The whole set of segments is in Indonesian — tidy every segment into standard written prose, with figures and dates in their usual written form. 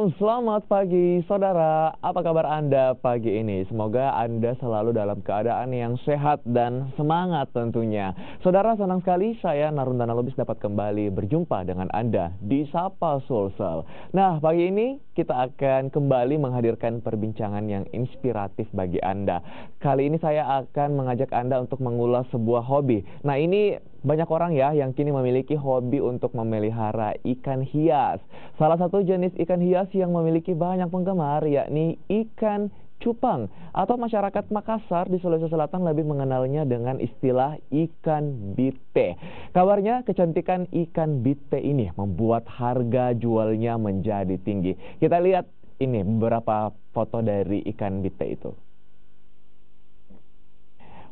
Shalom, selamat pagi saudara. Apa kabar Anda pagi ini? Semoga Anda selalu dalam keadaan yang sehat dan semangat tentunya. Saudara, senang sekali saya Narundana Lubis dapat kembali berjumpa dengan Anda di Sapa Sulsel. Nah, pagi ini kita akan kembali menghadirkan perbincangan yang inspiratif bagi Anda. Kali ini saya akan mengajak Anda untuk mengulas sebuah hobi. Nah, ini banyak orang ya yang kini memiliki hobi untuk memelihara ikan hias. Salah satu jenis ikan hias yang memiliki banyak penggemar yakni ikan cupang, atau masyarakat Makassar di Sulawesi Selatan lebih mengenalnya dengan istilah ikan bite. Kabarnya kecantikan ikan bite ini membuat harga jualnya menjadi tinggi. Kita lihat ini beberapa foto dari ikan bite itu.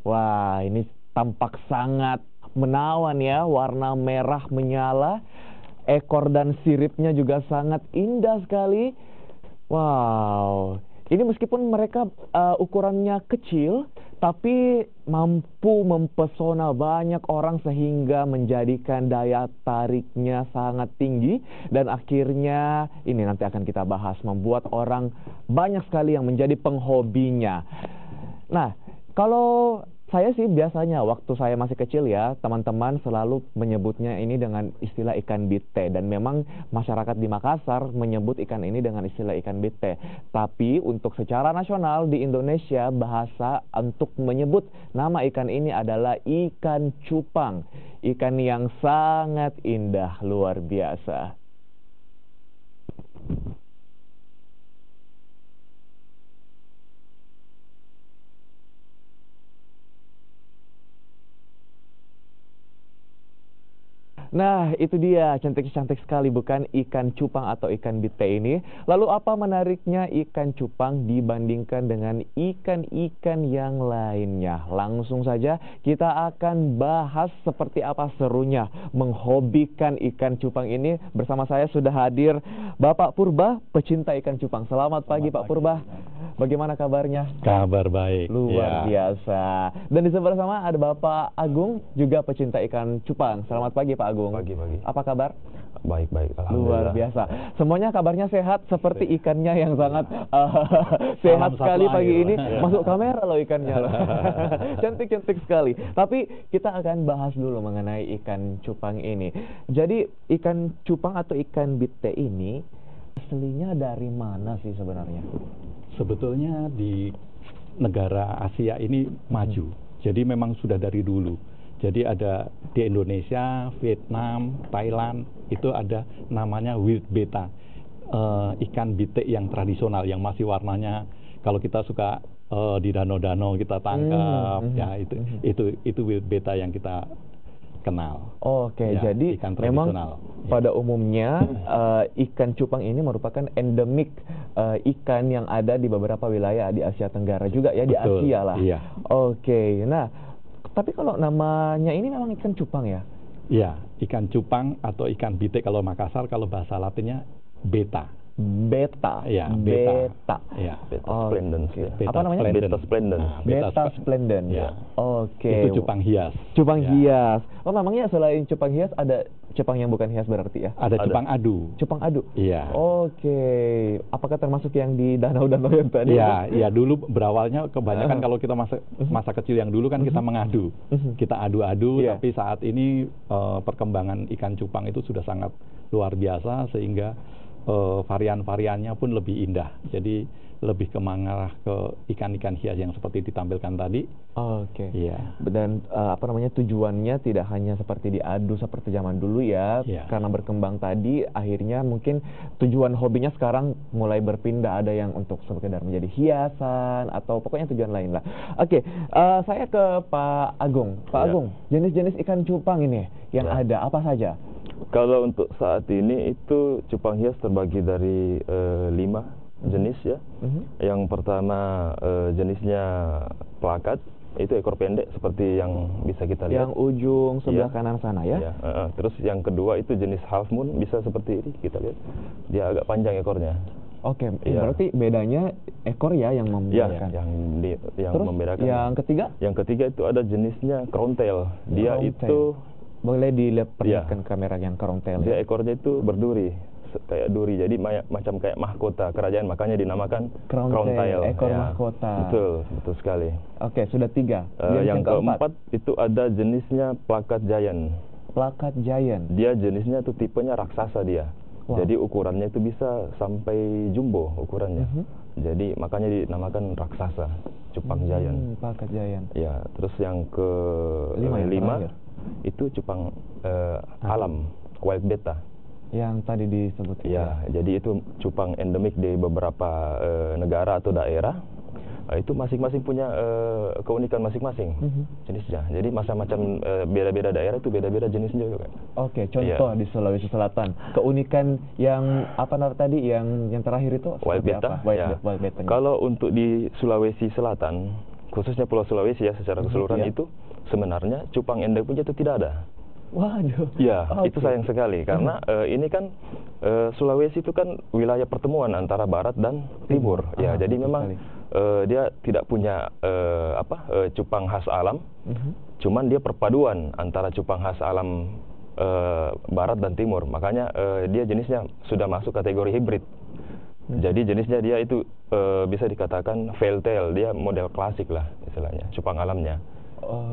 Wah, ini tampak sangat menawan ya, warna merah menyala, ekor dan siripnya juga sangat indah sekali. Wow, ini meskipun mereka ukurannya kecil, tapi mampu mempesona banyak orang sehingga menjadikan daya tariknya sangat tinggi. Dan akhirnya ini nanti akan kita bahas, membuat orang banyak sekali yang menjadi penghobinya. Nah, kalau saya sih biasanya waktu saya masih kecil ya, teman-teman selalu menyebutnya ini dengan istilah ikan bite. Dan memang masyarakat di Makassar menyebut ikan ini dengan istilah ikan bite. Tapi untuk secara nasional di Indonesia, bahasa untuk menyebut nama ikan ini adalah ikan cupang. Ikan yang sangat indah, luar biasa. Nah, itu dia, cantik-cantik sekali bukan ikan cupang atau ikan bite ini. Lalu apa menariknya ikan cupang dibandingkan dengan ikan-ikan yang lainnya? Langsung saja kita akan bahas seperti apa serunya menghobikan ikan cupang ini. Bersama saya sudah hadir Bapak Purba, pecinta ikan cupang. Selamat pagi Pak Purba. Bagaimana kabarnya? Kabar baik. Luar biasa. Dan di sebelah sama ada Bapak Agung, juga pecinta ikan cupang. Selamat pagi Pak Agung. Pagi-pagi. Apa kabar? Baik-baik. Luar biasa. Semuanya kabarnya sehat seperti ikannya yang sangat sehat Salam sekali satu pagi air. ini. Masuk kamera loh ikannya. Cantik-cantik sekali. Tapi kita akan bahas dulu mengenai ikan cupang ini. Jadi ikan cupang atau ikan bite ini aslinya dari mana sih sebenarnya? Sebetulnya di negara Asia ini maju. Jadi memang sudah dari dulu. Jadi ada di Indonesia, Vietnam, Thailand, itu ada namanya wild betta. Ikan bite yang tradisional, yang masih warnanya, kalau kita suka di danau-danau kita tangkap, ya itu wild betta yang kita kenal. Oke, ya, jadi ikan memang pada umumnya ikan cupang ini merupakan endemik ikan yang ada di beberapa wilayah di Asia Tenggara juga ya. Betul, di Asia lah. iya. Oke, nah tapi kalau namanya ini memang ikan cupang ya? Iya, ikan cupang atau ikan bite kalau Makassar, kalau bahasa Latinnya beta. Beta. Ya, beta. Ya. Beta splendens. Beta Apa namanya? Beta splendens. Nah, beta splendens. Ya. Oke. Itu cupang hias. Cupang ya. hias. Oh, memangnya selain cupang hias ada cupang yang bukan hias berarti ya? Ada cupang adu. Cupang adu. Iya. Oke. Apakah termasuk yang di danau-danau yang tadi? Iya, iya, dulu berawalnya kebanyakan kalau kita masa kecil yang dulu kan kita mengadu. Kita adu-adu, tapi saat ini perkembangan ikan cupang itu sudah sangat luar biasa sehingga varian-variannya pun lebih indah. Jadi lebih mengarah ke ikan-ikan hias yang seperti ditampilkan tadi. Oke. Iya. Dan tujuannya tidak hanya seperti diadu seperti zaman dulu ya. Karena berkembang tadi, akhirnya mungkin tujuan hobinya sekarang mulai berpindah. Ada yang untuk sekedar menjadi hiasan atau pokoknya tujuan lain lah. Oke, saya ke Pak Agung. Pak Agung, jenis-jenis ikan cupang ini yang ada apa saja? Kalau untuk saat ini itu cupang hias terbagi dari 5 jenis ya. Yang pertama jenisnya plakat, itu ekor pendek seperti yang bisa kita lihat. Yang ujung sebelah kanan sana ya. Terus yang kedua itu jenis half moon, bisa seperti ini kita lihat. Dia agak panjang ekornya. Oke, berarti bedanya ekor ya yang membedakan. Yang Terus membedakan. Yang ketiga? Yang ketiga itu ada jenisnya crown tail. Dia itu boleh dilihat perlihatkan kamera yang crown tail. Dia ekornya itu berduri kayak duri, jadi macam kayak mahkota kerajaan, makanya dinamakan Crown tail, ekor mahkota. Betul sekali. Oke, sudah 3. Yang keempat itu ada jenisnya plakat giant. Plakat giant. Dia jenisnya tuh tipenya raksasa dia. Wow. Jadi ukurannya itu bisa sampai jumbo ukurannya. Jadi makanya dinamakan raksasa, cupang giant. Plakat giant. Ya, terus yang ke 5 itu cupang alam, wild betta. Yang tadi disebut. Ya, jadi itu cupang endemik di beberapa negara atau daerah. Itu masing-masing punya keunikan masing-masing jenisnya. Jadi macam-macam beda-beda daerah itu beda-beda jenisnya juga. Oke, contoh di Sulawesi Selatan, keunikan yang apa tadi yang terakhir itu wild betta. Wild betta. Kalau untuk di Sulawesi Selatan, khususnya Pulau Sulawesi ya secara keseluruhan itu sebenarnya cupang endemiknya itu tidak ada. Waduh. Ya, itu sayang sekali karena ini kan Sulawesi itu kan wilayah pertemuan antara barat dan timur. Ya, jadi memang dia tidak punya cupang khas alam. Cuman dia perpaduan antara cupang khas alam barat dan timur. Makanya dia jenisnya sudah masuk kategori hibrid. Jadi jenisnya dia itu bisa dikatakan veiltail, dia model klasik lah istilahnya, cupang alamnya.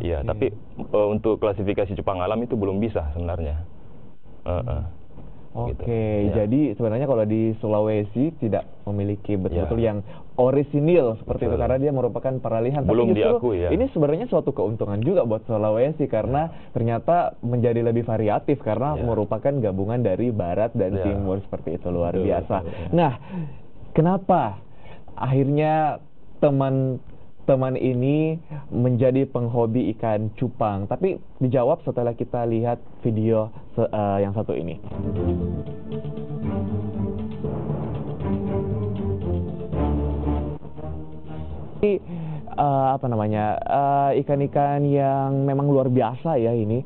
Ya, tapi untuk klasifikasi cupang alam itu belum bisa sebenarnya. Oke, jadi sebenarnya kalau di Sulawesi tidak memiliki betul-betul yang orisinil seperti itu karena dia merupakan peralihan. Belum tapi justru diakui ya. Ini sebenarnya suatu keuntungan juga buat Sulawesi karena ternyata menjadi lebih variatif karena merupakan gabungan dari barat dan timur seperti itu, luar biasa. Nah, kenapa akhirnya teman ini menjadi penghobi ikan cupang? Tapi dijawab setelah kita lihat video yang satu ini. Ikan-ikan yang memang luar biasa ya ini,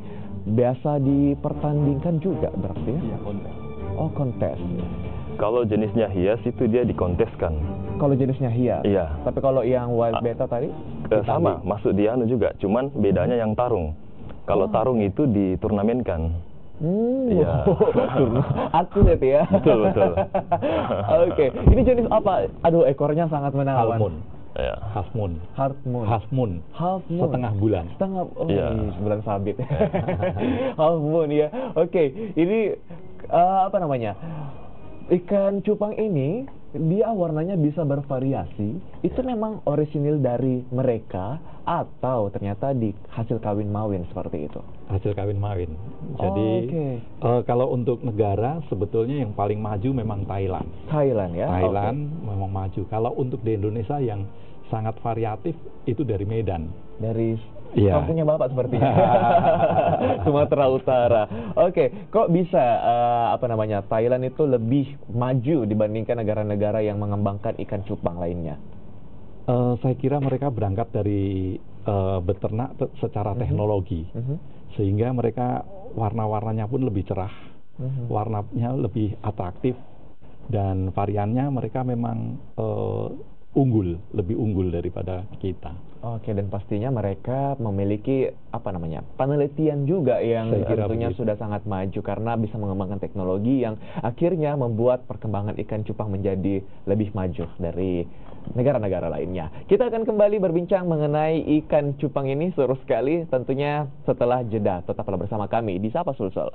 biasa dipertandingkan juga berarti ya? Iya, kontes. Oh, kontes. Kalau jenisnya hias itu dia dikonteskan. Kalau jenisnya hias. Iya. Tapi kalau yang wild betta tadi? Sama, masuk di anu juga, cuman bedanya yang tarung. Kalau tarung itu diturnamenkan. Iya. Atlet ya. Betul. Oke, ini jenis apa? Aduh, ekornya sangat menawan. Half moon. Ya. Half moon. Half moon. Half moon. Half moon. Setengah bulan. Bulan sabit. Half moon ya. Oke, ini apa namanya? Ikan cupang ini dia warnanya bisa bervariasi. Itu memang orisinil dari mereka atau ternyata di hasil kawin mawin seperti itu? Hasil kawin mawin. Jadi kalau untuk negara sebetulnya yang paling maju memang Thailand. Thailand ya. Thailand memang maju. Kalau untuk di Indonesia yang sangat variatif itu dari Medan. Dari kampungnya Bapak sepertinya. Sumatera Utara. Oke, kok bisa Thailand itu lebih maju dibandingkan negara-negara yang mengembangkan ikan cupang lainnya? Saya kira mereka berangkat dari beternak secara teknologi, sehingga mereka warna-warnanya pun lebih cerah, warnanya lebih atraktif, dan variannya mereka memang lebih unggul daripada kita. Oke, dan pastinya mereka memiliki penelitian juga yang tentunya sudah sangat maju karena bisa mengembangkan teknologi yang akhirnya membuat perkembangan ikan cupang menjadi lebih maju dari negara-negara lainnya. Kita akan kembali berbincang mengenai ikan cupang ini, seru sekali tentunya setelah jeda. Tetaplah bersama kami di Sapa Sulsel.